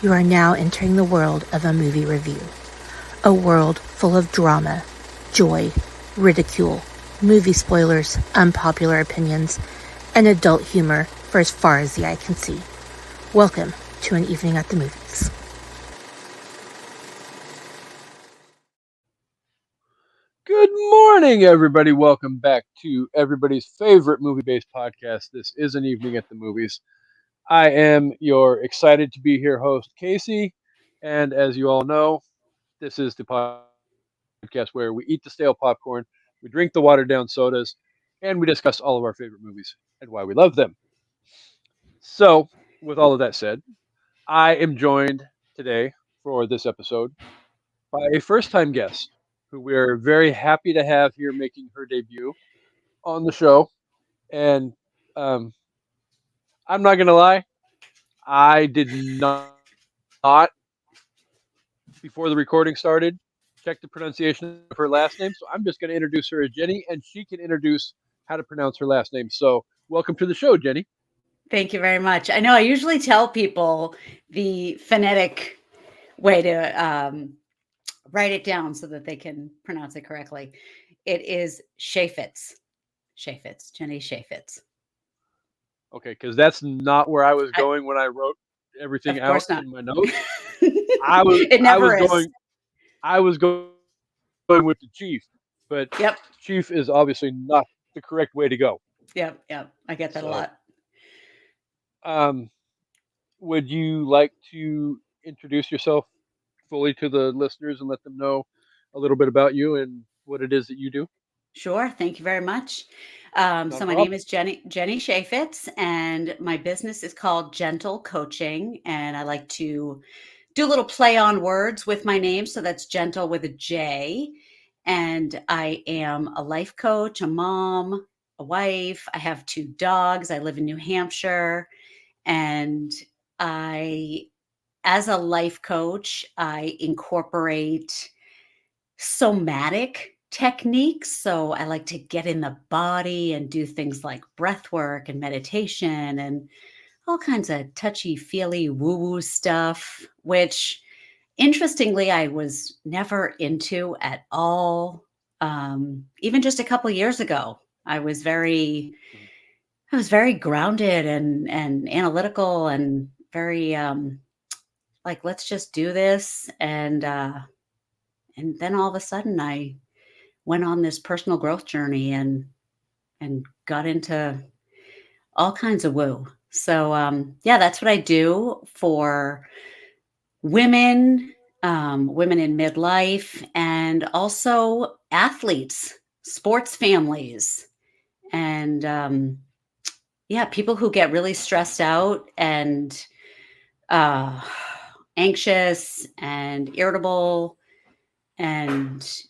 You are now entering the world of a movie review. A world full of drama, joy, ridicule, movie spoilers, unpopular opinions, and adult humor for as far as the eye can see. Welcome to An Evening at the Movies. Good morning, everybody. Welcome back to everybody's favorite movie-based podcast. This is An Evening at the Movies. I am your excited to be here host, Kasey, and as you all know, this is the podcast where we eat the stale popcorn, we drink the watered down sodas, and we discuss all of our favorite movies and why we love them. So, with all of that said, I am joined today for this episode by a first-time guest who we're very happy to have here making her debut on the show. And um, I'm not gonna lie, I did not before the recording started check the pronunciation of her last name. So I'm just gonna introduce her as Jenny, and she can introduce how to pronounce her last name. So welcome to the show, Jenny. Thank you very much. I know I usually tell people the phonetic way to write it down so that they can pronounce it correctly. It is Cheifetz. Cheifetz, Jenny Cheifetz. Okay, because that's not where I was I, going when I wrote everything of out course not. in my notes. It I was never is. going I was going with the chief, but chief is Yep. obviously not the correct way to go. Yep. Yep. I get that a So, lot. um, would you like to introduce yourself fully to the listeners and let them know a little bit about you and what it is that you do? Sure. Thank you very much. Not a So my name problem. is Jenny Cheifetz, and my business is called Gentle Coaching, and I like to do a little play on words with my name. So that's gentle with a J. And I am a life coach, a mom, a wife. I have 2 dogs. I live in New Hampshire. And I, as a life coach, I incorporate somatic techniques. So I like to get in the body and do things like breath work and meditation and all kinds of touchy feely woo woo stuff, which interestingly I was never into at all. Even just a couple years ago, I was very, Mhm. I was very grounded and analytical and very like let's just do this. And then all of a sudden I went on this personal growth journey and got into all kinds of woo. So yeah, that's what I do for women, women in midlife, and also athletes, sports families, and yeah, people who get really stressed out and uh, anxious and irritable and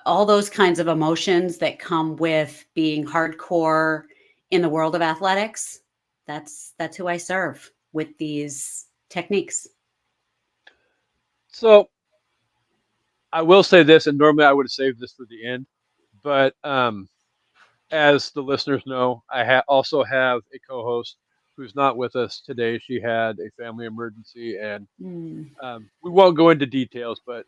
all those kinds of emotions that come with being hardcore in the world of athletics. That's who I serve with these techniques. So I will say this, and normally I would have saved this for the end, but as the listeners know, I also have a co-host who's not with us today. She had a family emergency, and Mm, we won't go into details, but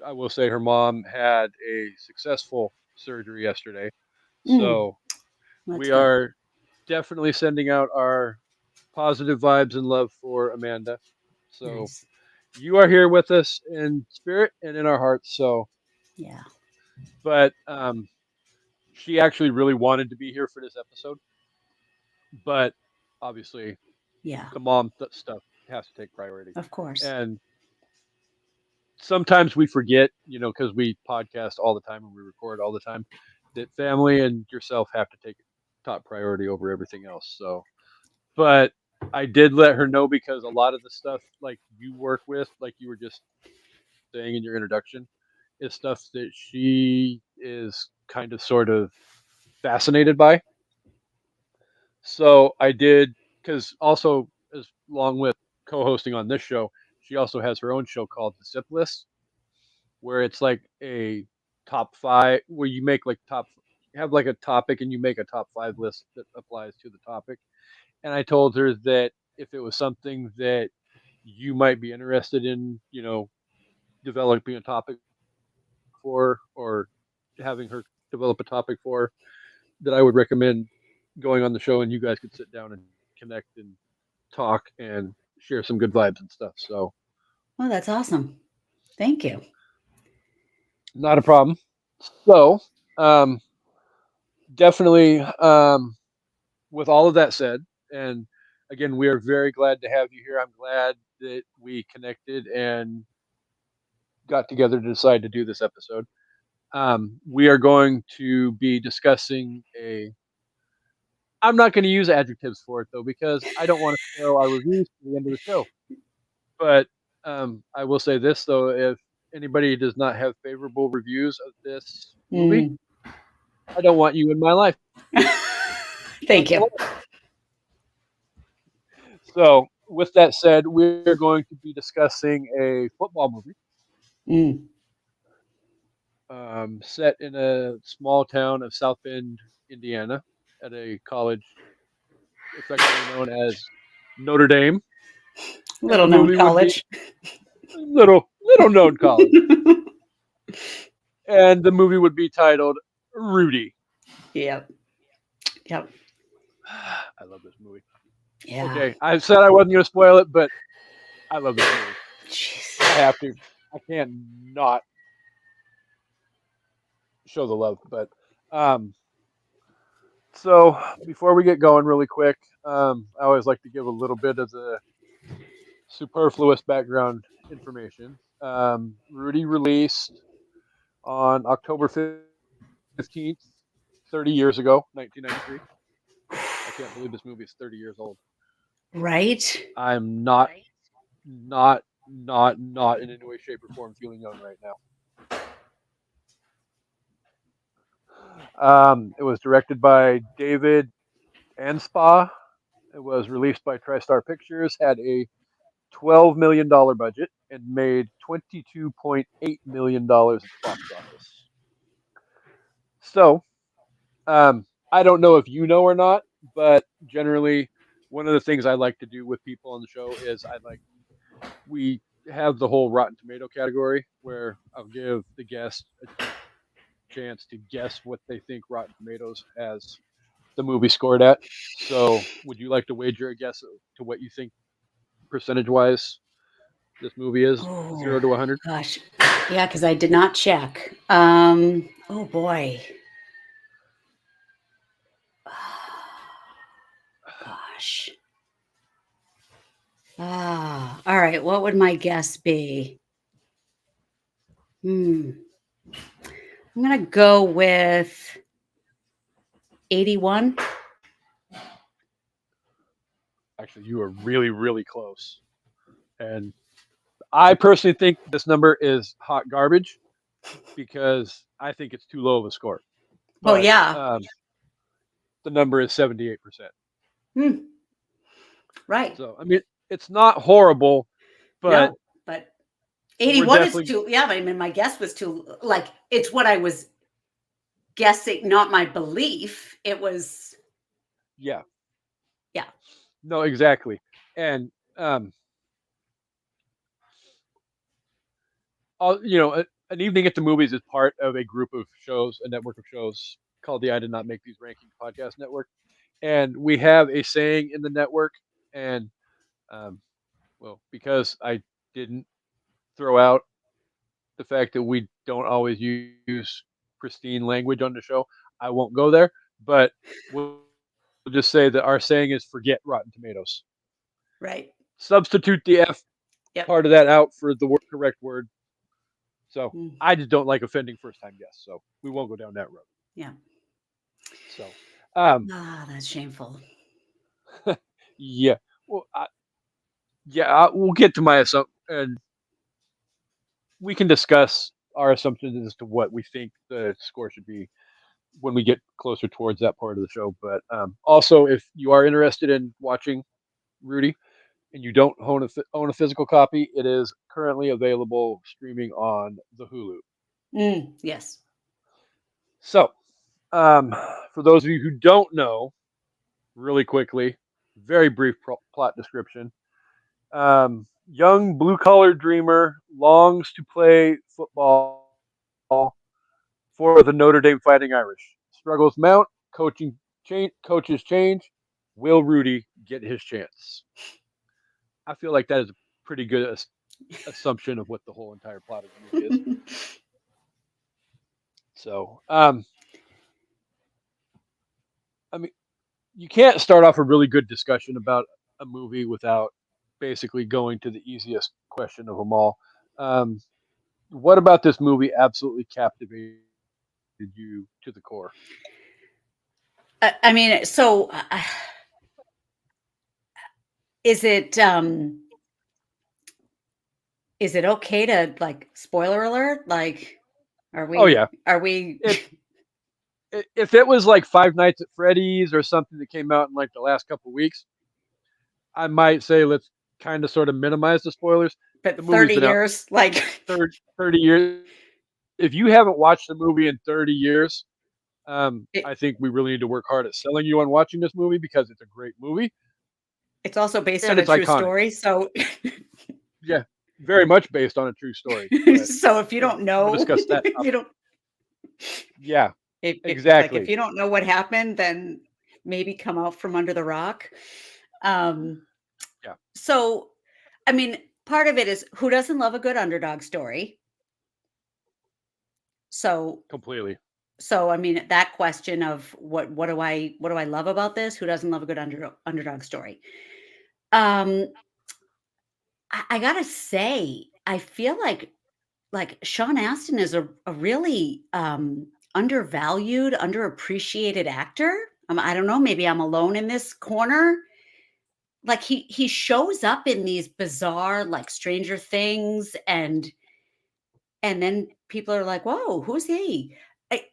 I will say her mom had a successful surgery yesterday. mm, So that's we good. are definitely sending out our positive vibes and love for Amanda. So Nice. you are here with us in spirit and in our hearts. So, Yeah. but she actually really wanted to be here for this episode, but obviously Yeah. the mom stuff has to take priority. Of course. And sometimes we forget, because we podcast all the time and we record all the time, that family and yourself have to take top priority over everything else. So, but I did let her know because a lot of the stuff like you work with, like you were just saying in your introduction, is stuff that she is kind of sort of fascinated by. So I did, because also as along with co-hosting on this show, she also has her own show called The Sip List, where it's like a top five, where you make like you have like a topic and you make a top five list that applies to the topic. And I told her that if it was something that you might be interested in, developing a topic for, or having her develop a topic for, that I would recommend going on the show, and you guys could sit down and connect and talk and share some good vibes and stuff. So, Well, that's awesome. Thank you. not a problem. So, um, definitely, with all of that said, and again, we are very glad to have you here. I'm glad that we connected and got together to decide to do this episode. We are going to be discussing a. I'm not going to use adjectives for it though, because I don't want to spoil our reviews to the end of the show. But I will say this though: if anybody does not have favorable reviews of this movie, Mm. I don't want you in my life. Not Thank gonna you. lie. So, with that said, we're going to be discussing a football movie Mm. set in a small town of South Bend, Indiana, at a college affectionately known as Notre Dame, and Little the known movie would be college. little known college, and the movie would be titled Rudy. Yep. Yep. I love this movie. Yeah. Okay, I said I wasn't going to spoil it, but I love this movie. Jeez. I have to. I can't not show the love. But um, so before we get going, really quick, I always like to give a little bit of the superfluous background information. Rudy released on October 15th, 30 years ago, 1993. I can't believe this movie is 30 years old. Right? I'm not in any way, shape, or form feeling young right now. It was directed by David Anspaugh. It was released by TriStar Pictures, had a $12 million budget, and made $22.8 million at the box office. So, I don't know if you know or not, but generally, one of the things I like to do with people on the show is we have the whole Rotten Tomato category where I'll give the guest a chance to guess what they think Rotten Tomatoes has the movie scored at. So, would you like to wager a guess to what you think percentage wise this movie is, Oh, 0 to 100? gosh. Yeah, because I did not check. Oh boy. Gosh. All right. What would my guess be? Hmm. I'm gonna go with 81. Actually, you are really, really close. And I personally think this number is hot garbage because I think it's too low of a score. Oh But yeah. the number is 78%. Hmm. Right. So, I mean, it's not horrible, but No, but we're 81 is definitely, too. Yeah, but I mean, my guess was too. Like, it's what I was guessing, not my belief. It was. yeah, Yeah. no, exactly. And, an evening at the movies is part of a group of shows, a network of shows called the I Did Not Make These Rankings podcast network. And we have a saying in the network, and um, well, because I didn't throw out the fact that we don't always use pristine language on the show, I won't go there. But we'll just say that our saying is forget Rotten Tomatoes. Right. Substitute the F Yep. part of that out for the correct word. So Mm, I just don't like offending first time guests. So we won't go down that road. yeah. So, um, That's shameful. yeah. Well, we'll get to my assumption, and we can discuss our assumptions as to what we think the score should be when we get closer towards that part of the show. But also, if you are interested in watching Rudy and you don't own a physical copy, it is currently available streaming on the Hulu. Yes. So, um, for those of you who don't know, really quickly, very brief plot description. young blue collar dreamer longs to play football for the Notre Dame Fighting Irish. Struggles mount, coaches change. Will Rudy get his chance? I feel like that is a pretty good assumption of what the whole entire plot of the movie is. So, I mean, you can't start off a really good discussion about a movie without basically going to the easiest question of them all. Um, what about this movie absolutely captivated you to the core? I mean, so is it is it okay to like spoiler alert? Like, are Oh we yeah, are we if if it was like Five Nights at Freddy's or something that came out in like the last couple weeks, I might say let's kind of sort of minimize the spoilers. The but movie's 30 been out years like 30 years. If you haven't watched the movie in 30 years, I think it, we really need to work hard at selling you on watching this movie because it's a great movie it's also based and on a it's true iconic. story. So Yeah, very much based on a true story. But so if you don't we'll know, discuss that if you topic. don't Yeah, if like if exactly. you don't know what happened, then maybe come out from under the rock. Um Yeah, so I mean, part of it is who doesn't love a good underdog story? So completely. so I mean that question of what do I love about this? Who doesn't love a good underdog story? Um I gotta say, I feel like Sean Astin is a really undervalued, underappreciated actor. I don't know, maybe I'm alone in this corner. Like he shows up in these bizarre like Stranger Things and then people are like, "Whoa, who's he?" I,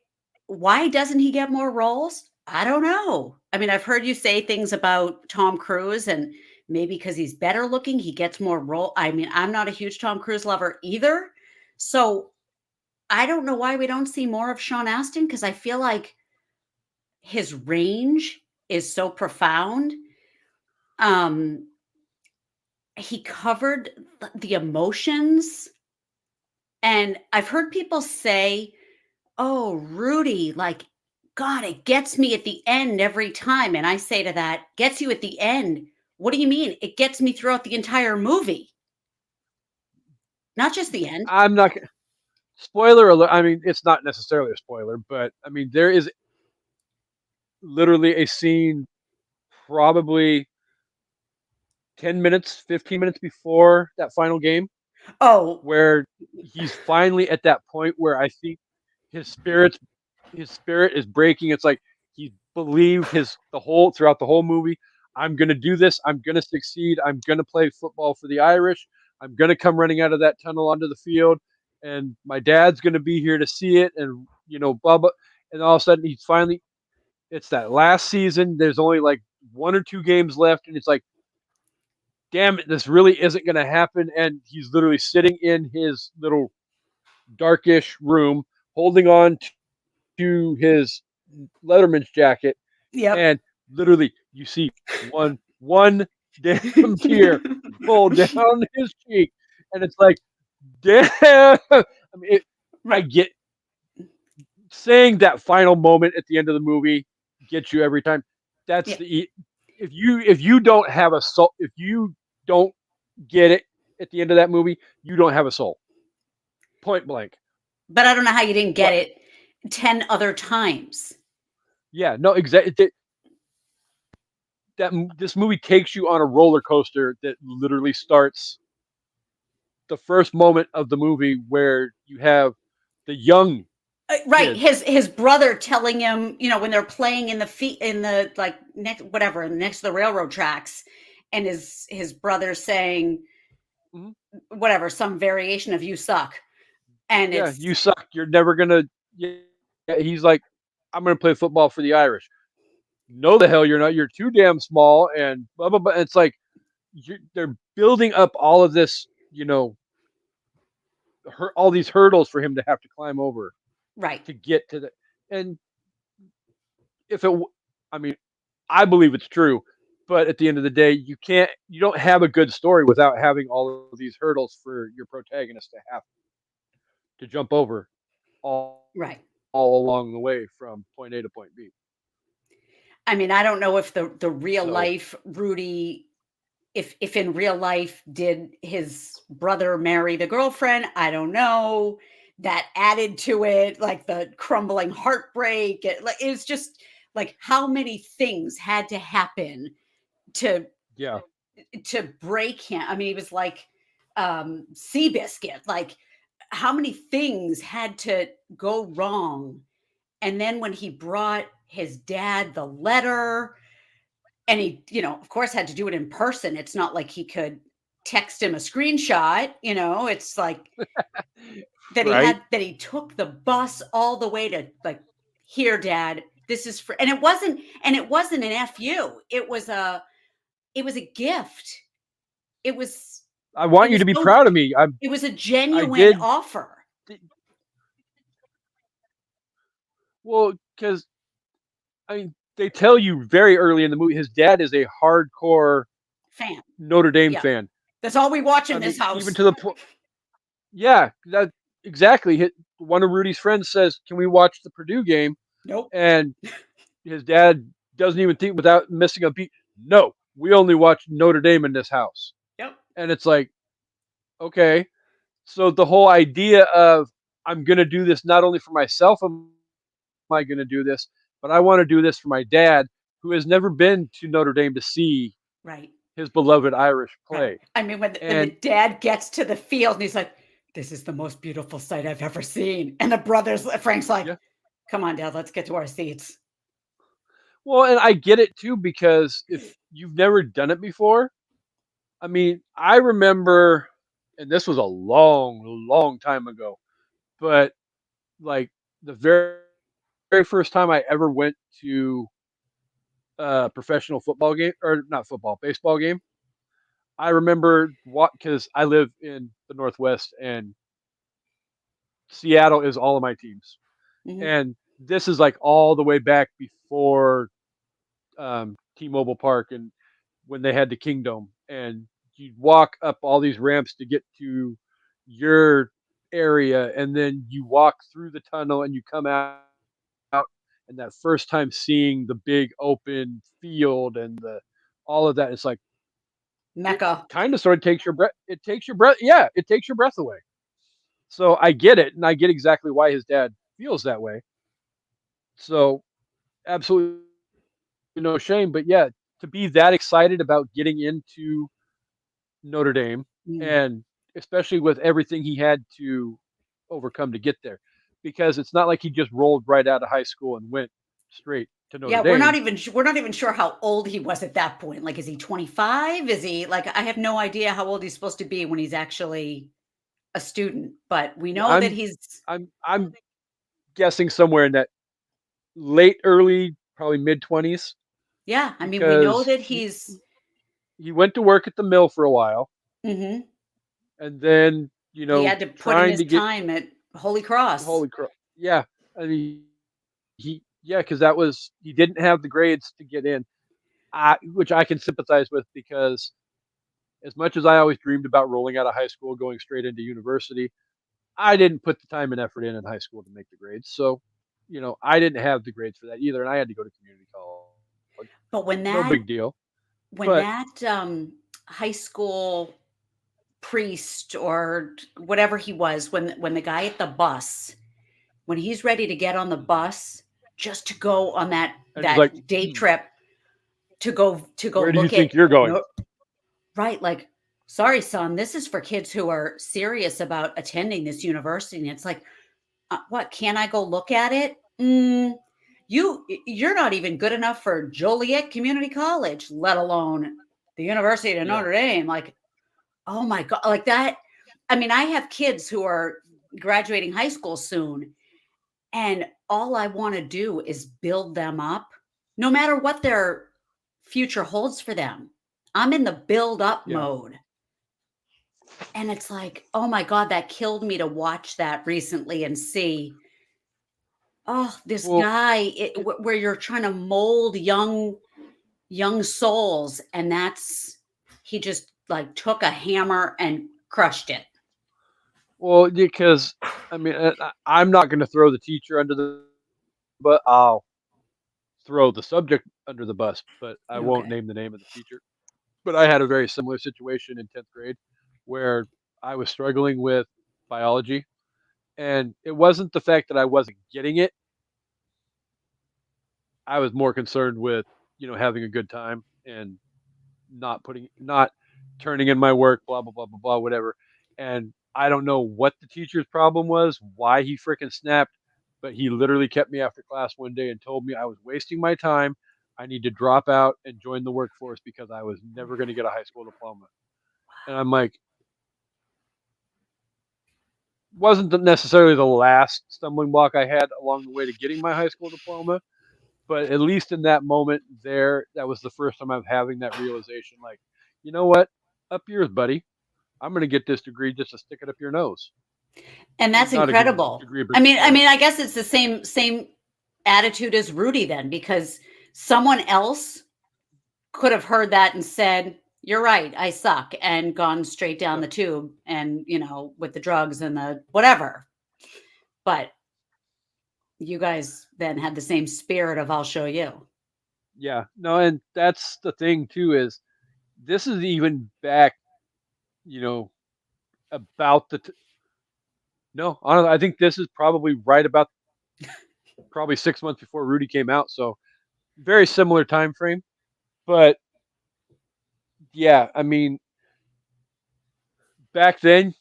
why doesn't he get more roles? I don't know. I mean, I've heard you say things about Tom Cruise and maybe because he's better looking, he gets more role. I mean, I'm not a huge Tom Cruise lover either. So I don't know why we don't see more of Sean Astin because I feel like his range is so profound. Um, he covered the emotions, and I've heard people say, "Oh, Rudy, like, God, it gets me at the end every time." And I say to that, "Gets you at the end? What do you mean? It gets me throughout the entire movie, not just the end." I'm not spoiler alert. I mean, it's not necessarily a spoiler, but I mean, there is literally a scene probably 10 minutes, 15 minutes before that final game Oh, where he's finally at that point where I think his spirits his spirit is breaking. It's like he believed his the whole throughout the whole movie. I'm gonna do this. I'm gonna succeed. I'm gonna play football for the Irish. I'm gonna come running out of that tunnel onto the field, and my dad's gonna be here to see it. And blah blah. And all of a sudden, he's finally. It's that last season. There's only like one or two games left, and it's like, damn it, this really isn't gonna happen. And he's literally sitting in his little darkish room, holding on to his Letterman's jacket, and yep. literally you see one damn tear roll down his cheek, and it's like, damn. I mean, I Right. get saying that final moment at the end of the movie gets you every time. That's Yeah. the if you don't have a soul, if you don't get it at the end of that movie, you don't have a soul. Point blank. But I don't know how you didn't get What? it 10 other times. Yeah, no, exactly. This movie takes you on a roller coaster that literally starts the first moment of the movie where you have the young Right, kids. his brother telling him, when they're playing in the feet in the like next whatever next to the railroad tracks, and his brother saying Mhm. whatever some variation of "you suck," and Yeah, it's you suck. You're never gonna. Yeah, he's like, I'm gonna play football for the Irish. No, the hell you're not. You're too damn small, and blah blah blah. It's like they're building up all of this, all these hurdles for him to have to climb over right. to get to the. And if it, I mean, I believe it's true. but at the end of the day, you don't have a good story without having all of these hurdles for your protagonist to have to jump over Right. all along the way from point A to point B. I mean, I don't know if the real So life Rudy, if in real life did his brother marry the girlfriend, I don't know. That added to it, like the crumbling heartbreak. It's just like how many things had to happen to yeah, break him. I mean, he was like Seabiscuit. Like how many things had to go wrong? And then when he brought his dad the letter, and he, of course, had to do it in person. It's not like he could text him a screenshot. It's like right. that he took the bus all the way to like, here, Dad, this is for, and it wasn't an fu. It was a gift. It was I it want you was to be so proud of me. it was a I genuine did offer. well because I mean they tell you very early in the movie his dad is a hardcore Fan. Notre Dame Yeah. fan. That's all we watch I in this mean, even house. to the point. Yeah, that exactly. One of Rudy's friends says, "Can we watch the Purdue game?" Nope. And his dad doesn't even think without missing a beat. No, we only watch Notre Dame in this house. Yep. And it's like, okay, so the whole idea of I'm going to do this not only for myself, am I going to do this, but I want to do this for my dad, who has never been to Notre Dame to see Right. his beloved Irish Right. play. I mean, when the And dad gets to the field and he's like, "This is the most beautiful sight I've ever seen," and the brothers, Frank's like, yeah, "Come on, Dad, let's get to our seats." well, and I get it too because if you've never done it before, I mean, I remember, and this was a long, long time ago, but like the very first time I ever went to a professional football game, or not football, baseball game, I remember what because I live in the Northwest and Seattle is all of my teams. Mhm. And this is like all the way back before T-Mobile Park and when they had the Kingdom, and you'd walk up all these ramps to get to your area, and then you walk through the tunnel and you come out, and that first time seeing the big open field and the all of that, it's like it Mecca. kind of sort of takes your breath. It takes your breath. Yeah, it takes your breath away. So I get it, and I get exactly why his dad feels that way. So absolutely no shame. But yeah, to be that excited about getting into Notre Dame, Mm. and especially with everything he had to overcome to get there, because it's not like he just rolled right out of high school and went straight to Notre Yeah, we're not Dame. even we're not even sure how old he was at that point. Like, is he 25? Is he like I have no idea how old he's supposed to be when he's actually a student, but we Yeah, know that he's I'm guessing somewhere in that late, early, probably mid 20s, yeah, I mean, we know because that he's he went to work at the mill for a while, mhm. and then He had to put in trying his to get time at Holy Cross. holy crap, yeah, I mean yeah, because that was he didn't have the grades to get in, which I can sympathize with because as much as I always dreamed about rolling out of high school, going straight into university, I didn't put the time and effort in high school to make the grades. So, I didn't have the grades for that either, and I had to go to community college. But when No that big deal. when But that, high school priest or whatever he was, when the guy at the bus, when he's ready to get on the bus just to go on and he's like, that day trip to go "Where do you look at think you're going?" no right, like, "Sorry, son, this is for kids who are serious about attending this university," and it's like, what, can I go look at it? You're not even good enough for Joliet Community College, let alone the University of Yeah. Notre Dame, like, oh my god, like that. I mean, I have kids who are graduating high school soon, and all I wanna do is build them up, no matter what their future holds for them. I'm in the build up Yeah. mode, and it's like, oh my god, that killed me to watch that recently and see, oh, this Well, guy, it, where you're trying to mold young young souls, and he just like took a hammer and crushed it. Well, because I mean, I'm not going to throw the teacher under the, but I'll throw the subject under the bus. But I won't Okay. name the name of the teacher. But I had a very similar situation in 10th grade where I was struggling with biology, and it wasn't the fact that I wasn't getting it. I was more concerned with, having a good time and not turning in my work, blah blah blah blah blah, whatever. And I don't know what the teacher's problem was, why he freaking snapped, but he literally kept me after class one day and told me I was wasting my time. I need to drop out and join the workforce because I was never going to get a high school diploma. And I'm like, wasn't necessarily the last stumbling block I had along the way to getting my high school diploma, but at least in that moment there, that was the first time I'm having that realization. Like, you know what? Up yours, buddy. I'm going to get this degree just to stick it up your nose. And that's Not a good incredible. degree, but I yeah, mean, I guess it's the same attitude as Rudy then, because someone else could have heard that and said, "You're right, I suck," and gone straight down yep, the tube and, with the drugs and the whatever. But you guys then had the same spirit of "I'll show you." yeah. No, and that's the thing too is this is even back, you know, about no, honestly, I think this is probably right about probably 6 months before Rudy came out. So very similar time frame. But yeah, I mean, back then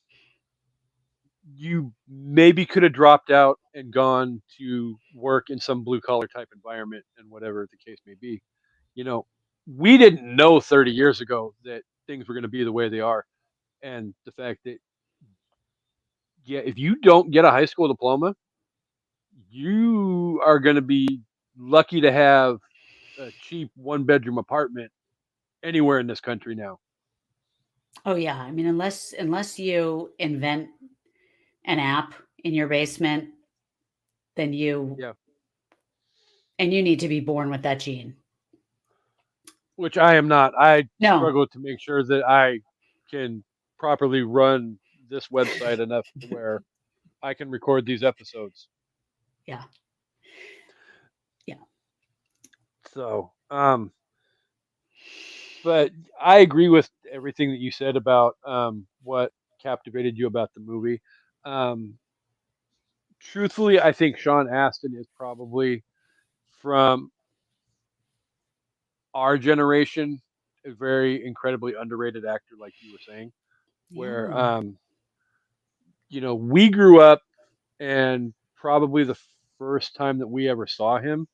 you maybe could have dropped out and gone to work in some blue collar type environment and whatever the case may be. You know, we didn't know 30 years ago that things were going to be the way they are. And the fact that, yeah, if you don't get a high school diploma, you are going to be lucky to have a cheap 1 bedroom apartment anywhere in this country now. Oh yeah, I mean, unless you invent an app in your basement, then Yeah. you need to be born with that gene. Which I am not. I No. struggle to make sure that I can properly run this website enough to where I can record these episodes. Yeah. Yeah. So, but I agree with everything that you said about what captivated you about the movie. Um, Truthfully, I think Sean Astin is probably from our generation a very incredibly underrated actor, like you were saying. Where Yeah. we grew up, and probably the first time that we ever saw him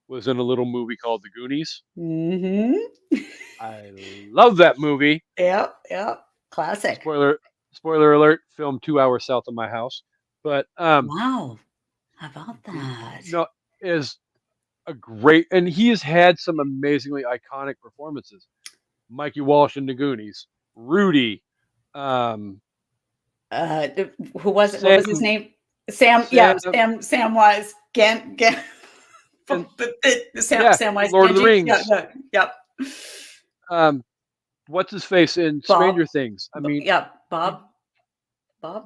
was in a little movie called The Goonies. Mhm. I love that movie. Yep, yep. Classic. Spoiler spoiler alert, filmed 2 hours south of my house. But Wow. How about that? no, is a great, and he has had some amazingly iconic performances. Mikey Walsh in The Goonies, Rudy, um, Who was it? What was his Sam, name? Sam. Sam, Yeah, Sam Wise. and Sam yeah, Wise Lord of the Genji. Yeah, Rings. yeah, yep. Um, what's his face in Bob. Stranger Things? I mean, Yeah, he Bob.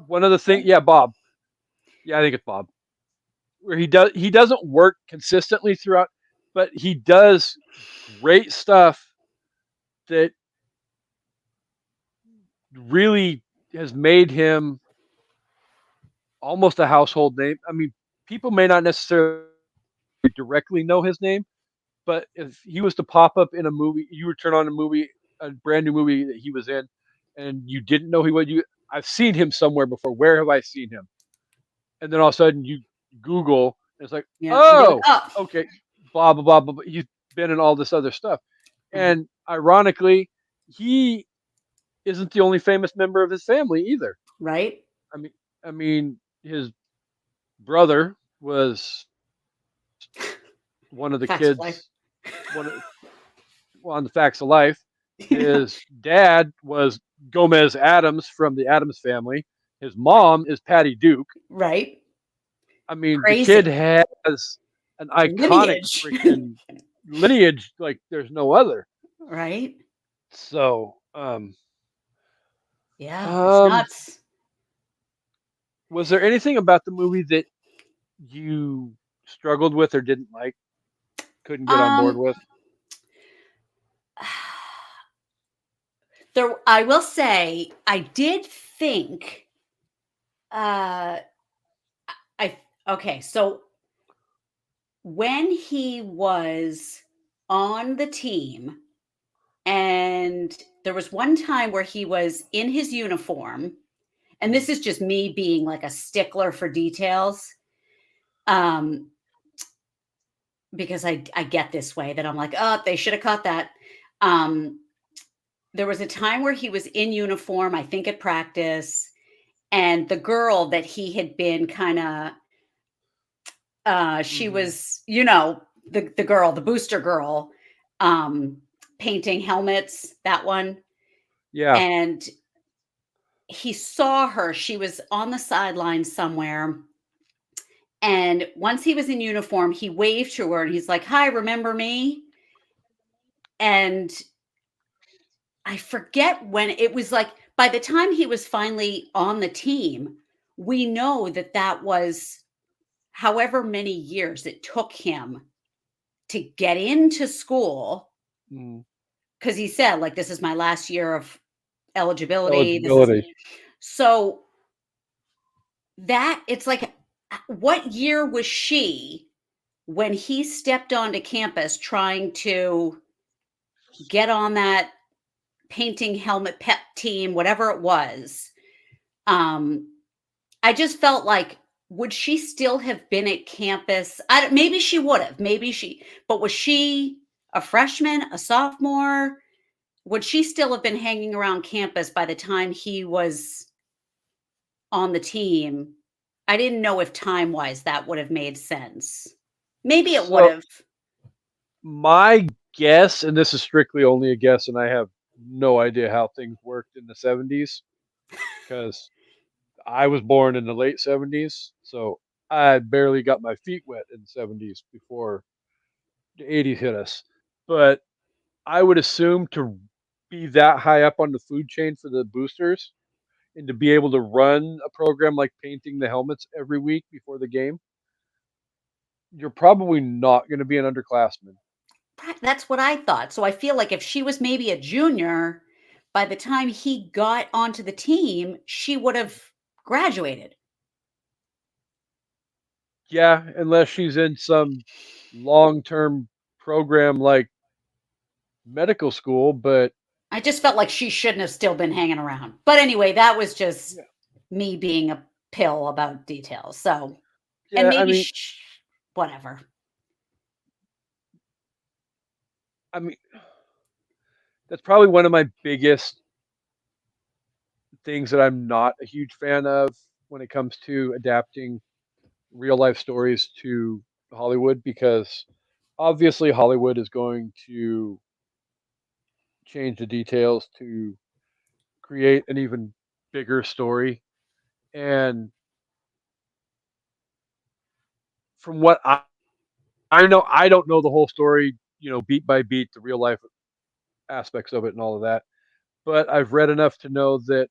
one of the things. Right? Yeah, Bob. Yeah, I think it's Bob. Where he doesn't work consistently throughout, but he does great stuff that really has made him almost a household name. I mean, people may not necessarily directly know his name, but if he was to pop up in a movie, you would turn on a brand new movie that he was in, and you didn't know he was. I've seen him somewhere before. Where have I seen him? And then all of a sudden you Google, and it's like, Yeah, and you're like, oh, oh, okay, blah blah blah blah. Blah. He's been in all this other stuff, right, and ironically, he isn't the only famous member of his family either. right. I mean, his brother was one of the Facts of life. kids, one of, well, on the Facts of Life. His dad was Gomez Adams from the Adams family. His mom is Patty Duke. Right. I mean, the kid Crazy has an iconic lineage. freaking lineage like there's no other. Right? So, Yeah, it's um, nuts. was there anything about the movie that you struggled with or didn't like, couldn't get on board Um, with? I will say, I did think, uh, I okay, so when he was on the team, and there was one time where he was in his uniform, and Mm, this is just me being like a stickler for details, um, because I get this way that I'm like, oh, they should have caught that. Um, there was a time where he was in uniform, I think at practice, and the girl that he had been kind of she mhm. was, you know, the girl, the booster girl, um, painting helmets, that one. Yeah. And he saw her. She was on the sideline somewhere. And once he was in uniform, he waved to her and he's like, "Hi, remember me?" And I forget when it was like by the time he was finally on the team, we know that that was however many years it took him to get into school, Mm. because he said, like, "This is my last year of eligibility. This is" Eligibility. so that it's like, what year was she when he stepped onto campus trying to get on that painting helmet pep team, whatever it was? Um, I just felt like, would she still have been at campus? I don't, maybe she would have. Maybe she, but was she a freshman, a sophomore? Would she still have been hanging around campus by the time he was on the team? I didn't know if time-wise that would have made sense. Maybe it would So have. my guess, and this is strictly only a guess, and I have no idea how things worked in the 70s because I was born in the late 70s, so I barely got my feet wet in the 70s before the 80s hit us. But I would assume to be that high up on the food chain for the boosters and to be able to run a program like painting the helmets every week before the game, you're probably not going to be an underclassman. That's what I thought. So I feel like if she was maybe a junior, by the time he got onto the team, she would have graduated. Yeah, unless she's in some long-term program like medical school, but I just felt like she shouldn't have still been hanging around. But anyway, that was just yeah, me being a pill about details. So, and yeah, maybe whatever. I mean that's probably one of my biggest things that I'm not a huge fan of when it comes to adapting real life stories to Hollywood because obviously Hollywood is going to change the details to create an even bigger story. And from what I know, I don't know the whole story, beat by beat, the real life aspects of it and all of that. But I've read enough to know that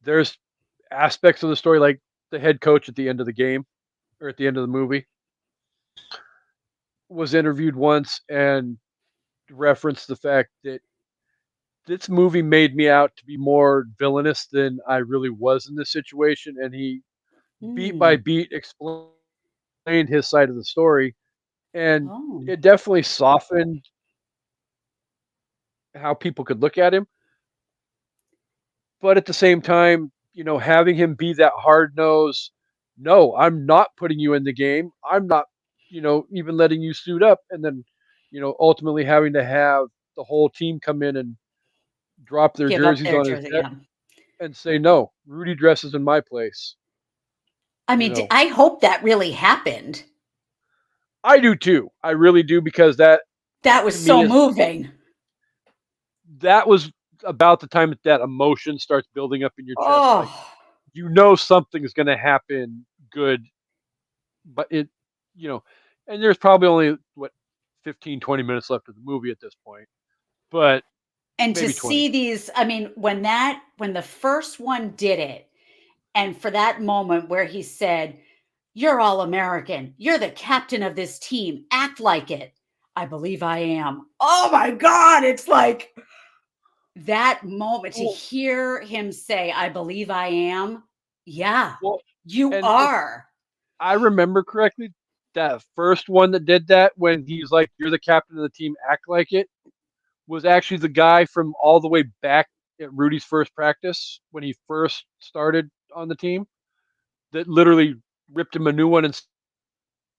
there's aspects of the story, like the head coach at the end of the game or at the end of the movie was interviewed once and referenced the fact that this movie made me out to be more villainous than I really was in this situation, and he beat by Hmm. beat explained his side of the story, and Oh, it definitely softened how people could look at him. But at the same time, having him be that hard nose, no, I'm not putting you in the game. I'm not, even letting you suit up, and then, ultimately having to have the whole team come in and drop their give up jerseys their on his jersey. deck Yeah. and say, "No, Rudy dresses in my place." I You mean, know, I hope that really happened. I do too. I really do because that That to was me so is moving. that was about the time that emotion starts building up in your chest. Like Oh, something is going to happen good, but it, you know, And there's probably only, 15, 20 minutes left of the movie at this point. But And to maybe 20. see these, I mean, when the first one did it, and for that moment where he said, "You're all American. You're the captain of this team. Act like it." I believe I am. Oh my God. It's like that moment to Well, hear him say, "I believe I am." Yeah, well, you and if are. I remember correctly, that first one that did that when he's like, "You're the captain of the team, act like it," was actually the guy from all the way back at Rudy's first practice when he first started on the team. That literally ripped him a new one and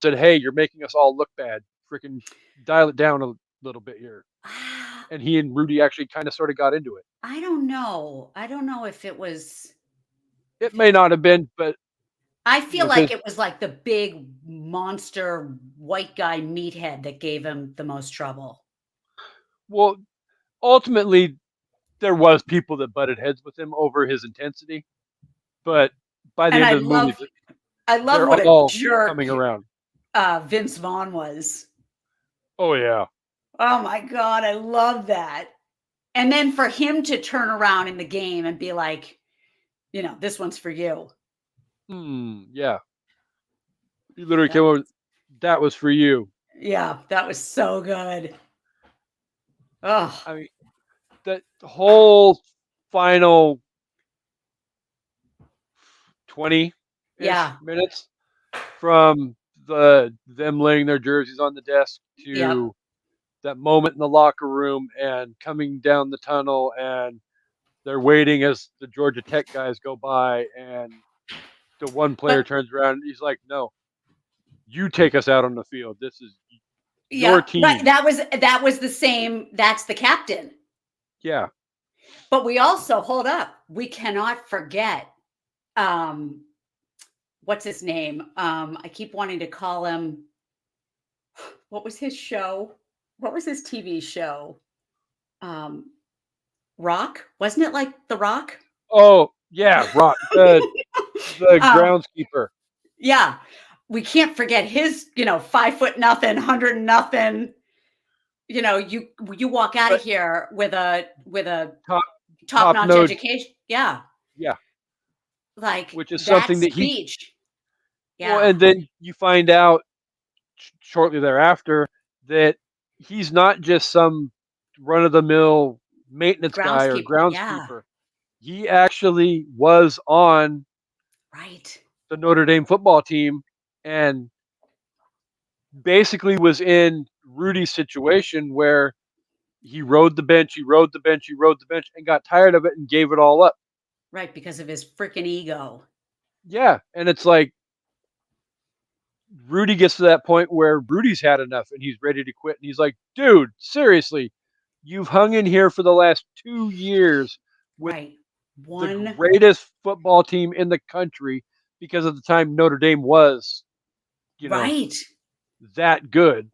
said, "Hey, you're making us all look bad. Freaking dial it down a little bit here." Ah, And he and Rudy actually kind of sort of got into it. I don't know. I don't know if it was It if it may was not have been, but I feel like because it was like the big monster white guy meathead that gave him the most trouble. well, ultimately there was people that butted heads with him over his intensity, but by the And end of the movie, I love they're what a all jerk coming around. Vince Vaughn was. Oh yeah. Oh my God, I love that. And then for him to turn around in the game and be like, this one's for you. Yeah. He literally That came over. That was for you. Yeah, that was so good. Oh, I mean, that whole final 20-ish yeah. minutes from them laying their jerseys on the desk Yep. to that moment in the locker room and coming down the tunnel and they're waiting as the Georgia Tech guys go by and the one player But turns around and he's like, "No, you take us out on the field. This is your yeah, right. team." That was the same. That's the captain. Yeah. But we also hold up. We cannot forget um what's his name? I keep wanting to call him what was his show? What was his TV show? Um Rock? Wasn't it like The Rock? Oh, yeah, Rock, the um groundskeeper. yeah. We can't forget his, 5 foot nothing, 100 nothing. You walk out of But here with a top top top-notch notch, education. Yeah. yeah, Like which is that something that he speech. well, Yeah. and then you find out shortly thereafter that he's not just some run of the mill maintenance guy or Groundskeeper. Yeah. groundskeeper. He actually was on Right. the Notre Dame football team and basically was in Rudy's situation where he rode the bench, he rode the bench, he rode the bench, and got tired of it and gave it all up. Right, because of his freaking ego. Yeah, and it's like Rudy gets to that point where Rudy's had enough and he's ready to quit. And he's like, "Dude, seriously, you've hung in here for the last 2 years with Right. the One greatest football team in the country because at the time Notre Dame was, you know, right. that good.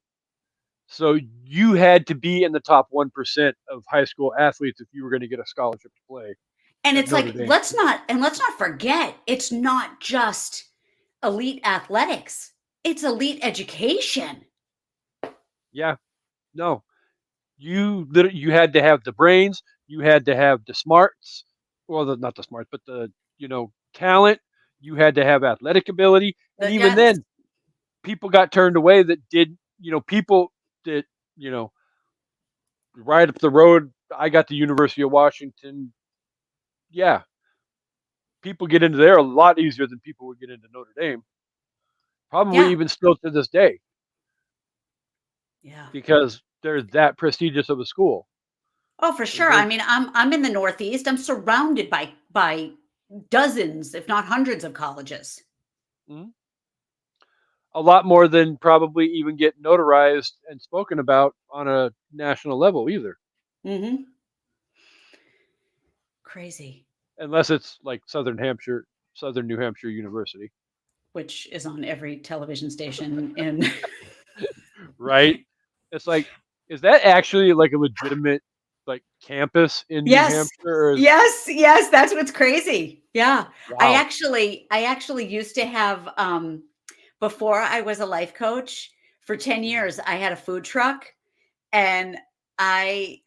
So you had to be in the top 1% of high school athletes if you were going to get a scholarship to play And at it's Notre like, Dame." let's not forget, it's not just elite athletics. It's elite education. Yeah, no, you had to have the brains, you had to have the smarts, well, not the smarts, but the talent. You had to have athletic ability, and even Yes. then, people got turned away that did. People that you know right up the road. I got the University of Washington. Yeah, people get into there a lot easier than people would get into Notre Dame. Probably Yeah. even still to this day Yeah. because they're that prestigious of a school. Oh, for sure. I They're mean, I'm in the Northeast. I'm surrounded by dozens, if not hundreds of colleges. mhm, a lot more than probably even get notarized and spoken about on a national level either, Mhm. Crazy. unless it's like Southern New Hampshire University, Which is on every television station in right? It's like, is that actually like a legitimate like campus in New Yes. Hampshire? Or Yes, that's what's crazy. Yeah. I wow, actually I actually used to have, before I was a life coach, for 10 years, I had a food truck, and I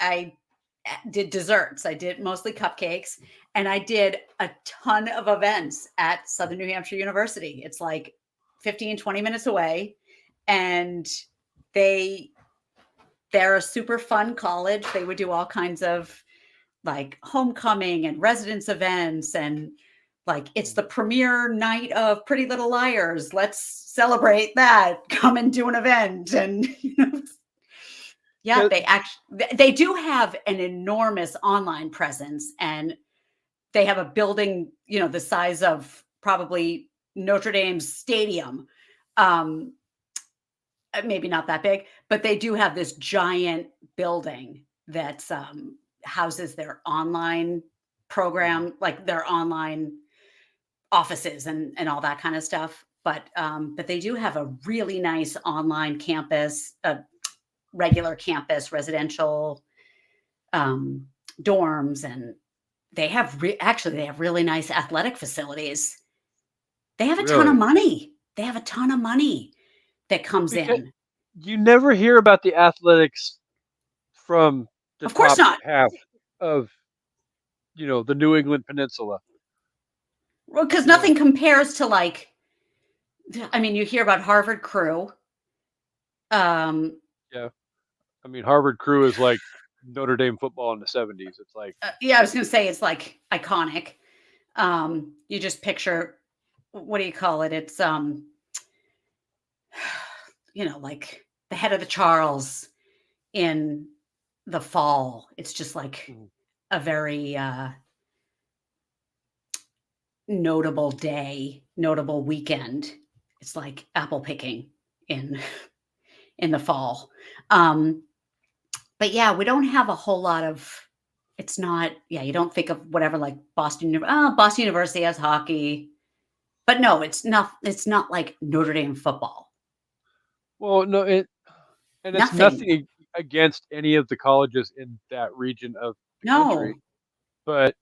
did desserts. I did mostly cupcakes, and I did a ton of events at Southern New Hampshire University. It's like 15, 20 minutes away, and they're a super fun college. They would do all kinds of like homecoming and residence events, and like it's the premiere night of Pretty Little Liars. Let's celebrate that. Come and do an event. And yeah, they do have an enormous online presence, and they have a building, the size of probably Notre Dame's stadium. Maybe not that big, but they do have this giant building that's houses their online program, like their online offices and all that kind of stuff. But they do have a really nice online campus, a regular campus, residential dorms, and they have actually they have really nice athletic facilities. They have a ton of money. They have a ton of money that comes in. You never hear about the athletics from the Of course top not. half of the New England Peninsula. Well, because nothing compares to you hear about Harvard Crew. Yeah. I mean, Harvard Crew is like Notre Dame football in the 70s. It's like yeah, I was going to say it's like iconic. You just picture, what do you call it? It's like the head of the Charles in the fall. It's just like a very notable day, notable weekend. It's like apple picking in the fall. But yeah, we don't have a whole lot of. It's not. Yeah, you don't think of whatever like Boston. Boston University has hockey, but no, it's not. It's not like Notre Dame football. Well, no, it's nothing against any of the colleges in that region of the country. But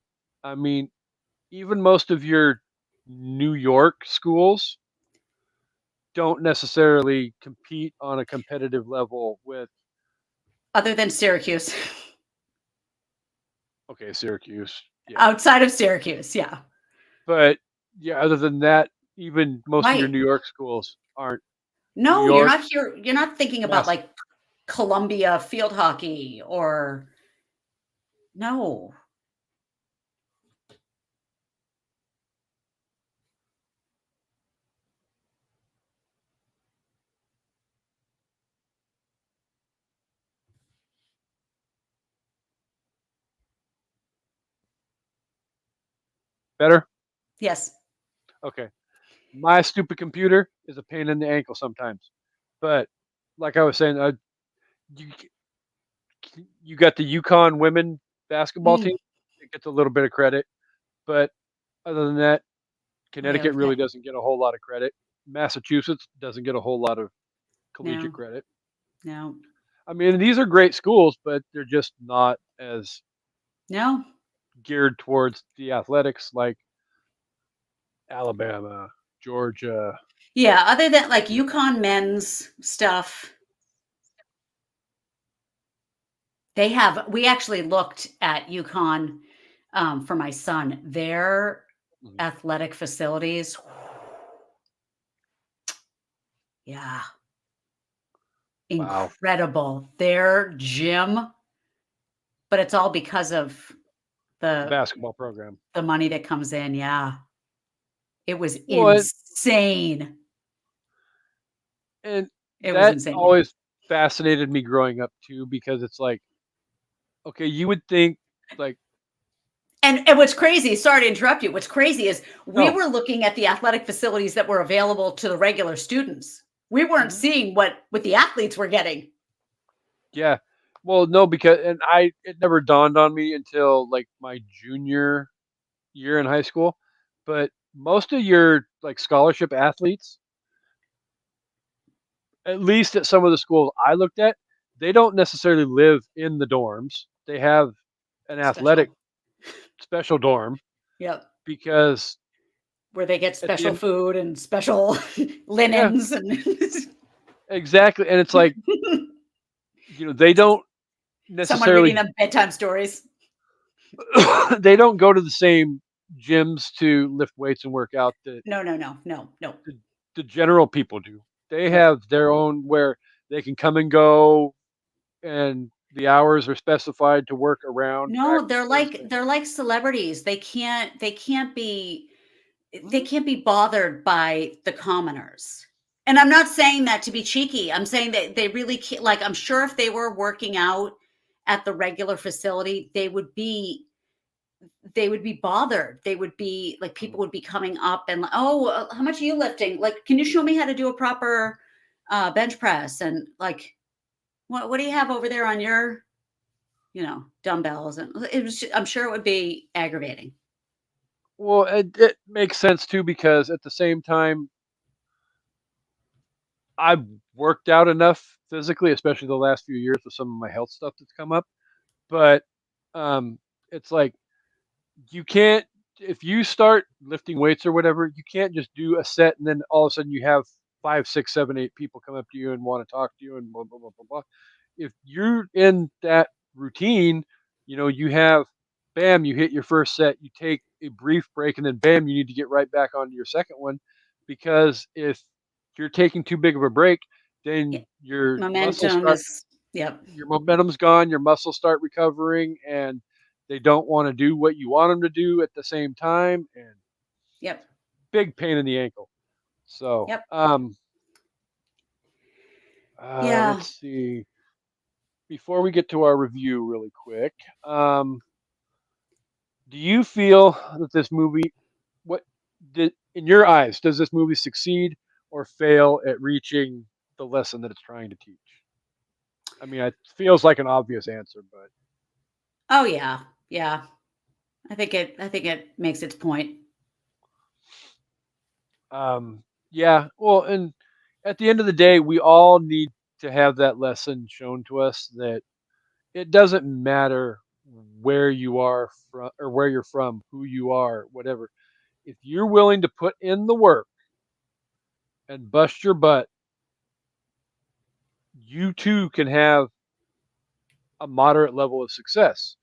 I mean, even most of your New York schools don't necessarily compete on a competitive level with. Other than Syracuse. Okay, Syracuse. Yeah. Outside of Syracuse, yeah. But yeah, other than that, even most of your New York schools aren't. No, you're not here. You're not thinking about like Columbia field hockey or no. Better? Yes. Okay. My stupid computer is a pain in the ankle sometimes. But like I was saying, you got the UConn women basketball team. It gets a little bit of credit. But other than that, Connecticut really doesn't get a whole lot of credit. Massachusetts doesn't get a whole lot of collegiate credit. No. I mean, these are great schools, but they're just not as geared towards the athletics like Alabama, Georgia. Yeah, other than like UConn men's stuff. We actually looked at UConn for my son. Their athletic facilities. Yeah. Incredible. Wow. Their gym, but it's all because of the basketball program. The money that comes in, yeah. It was insane. And that always fascinated me growing up too, because it's like, okay, you would think like. And what's crazy, sorry to interrupt you, what's crazy is we were looking at the athletic facilities that were available to the regular students. We weren't seeing what the athletes were getting. Yeah. Well, no, because it never dawned on me until like my junior year in high school. But most of your like scholarship athletes, at least at some of the schools I looked at, they don't necessarily live in the dorms. They have an athletic special dorm. Yep. Because where they get special food and special linens and exactly, and it's like, they don't Someone reading necessarily them bedtime stories. they don't go to the same gyms to lift weights and work out that No, no, no, no, no, the, the general people do. They nope. have their own where they can come and go, and the hours are specified to work around No, practices. they're like celebrities. They Mhm. can't be bothered by the commoners. And I'm not saying that to be cheeky. I'm saying that they really can't. Like, I'm sure if they were working out at the regular facility, they would be bothered. They would be like, people Mhm. would be coming up and like, oh, how much are you lifting? Like, can you show me how to do a proper bench press? And like, what do you have over there on your, dumbbells? And I'm sure it would be aggravating. Well, it makes sense too because at the same time, I've worked out enough physically, especially the last few years with some of my health stuff that's come up. But um, it's like you can't if you start lifting weights or whatever, you can't just do a set and then all of a sudden you have 5, 6, 7, 8 people come up to you and want to talk to you and blah blah blah blah blah. If you're in that routine, you have bam, you hit your first set, you take a brief break, and then bam, you need to get right back onto your second one. Because if you're taking too big of a break, Yeah, then your muscles momentum start is, yep, your momentum's gone, your muscles start recovering, and they don't want to do what you want them to do at the same time, and yep, big pain in the ankle. So, yep. Yeah. let's see. Before we get to our review, really quick, do you feel that this movie, what did in your eyes, does this movie succeed or fail at reaching the lesson that it's trying to teach? I mean, it feels like an obvious answer, but Oh yeah. Yeah. I think it makes its point. yeah. Well, and at the end of the day, we all need to have that lesson shown to us that it doesn't matter where you are from or where you're from, who you are, whatever. If you're willing to put in the work and bust your butt, you too can have a moderate level of success.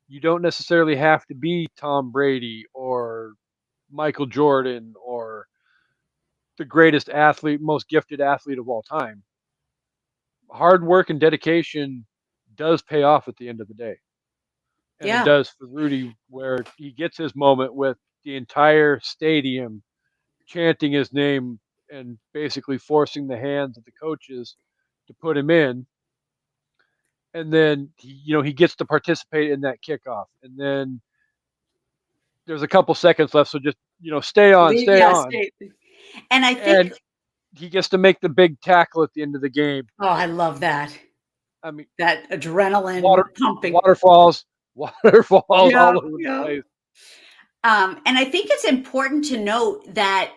You don't necessarily have to be Tom Brady or Michael Jordan or the greatest athlete, most gifted athlete of all time. Hard work and dedication does pay off at the end of the day. And it Yeah. does for Rudy, where he gets his moment with the entire stadium chanting his name and basically forcing the hands of the coaches to put him in. And then he gets to participate in that kickoff. And then there's a couple seconds left, so just stay on, Leave, stay yeah, on, state. And I think, and he gets to make the big tackle at the end of the game. oh, I love that. I mean, That water, adrenaline pumping. waterfalls, waterfalls Yeah, all over the yeah. place. And I think it's important to note that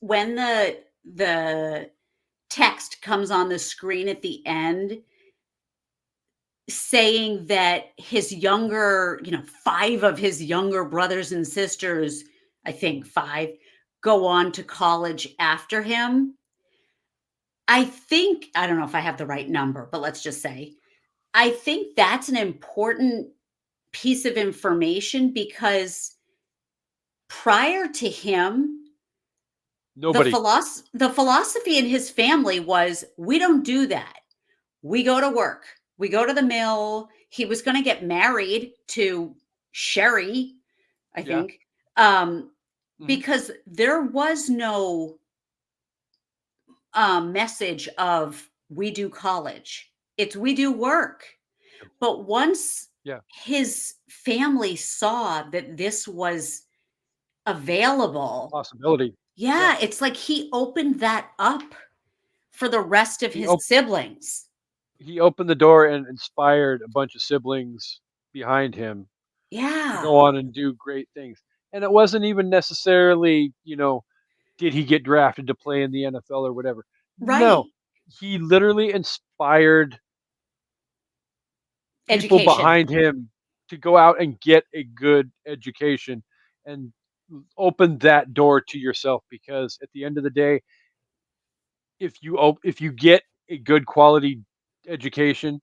when the text comes on the screen at the end saying that his younger, five of his younger brothers and sisters, I think five, go on to college after him. I think, I don't know if I have the right number, but let's just say, I think that's an important piece of information because prior to him, Nobody. the philosophy in his family was we don't do that. We go to work. We go to the mill. He was going to get married to Sherry, I Yeah. think, Hmm. because there was no message of we do college. It's we do work. But once Yeah. his family saw that this was A available, possibility. Yeah. yeah, it's like he opened that up for the rest of He his op- siblings. he opened the door and inspired a bunch of siblings behind him to Yeah, go on and do great things. And it wasn't even necessarily, did he get drafted to play in the NFL or whatever? No. right. He literally inspired people Education. behind him to go out and get a good education and open that door to yourself because at the end of the day, if you get a good quality education,